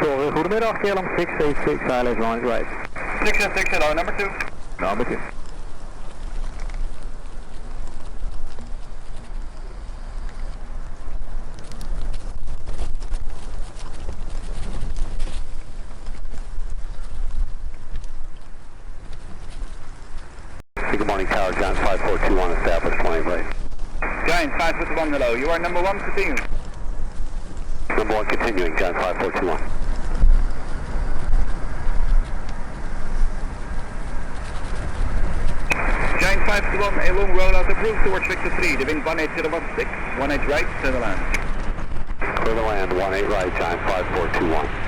Control, goedemiddag, KLM 686, ILS line right. 686, hello, number 2. Number 2. Good morning, Tower, John 5421, established plane right. Giant 541, hello, you are number 1, continue. Number 1 continuing, John 5421. Giant 521, a long rollout approved towards Victor 3, the wind 18016, 18 right, clear the land. Clear the land, 18 right, Giant 5421.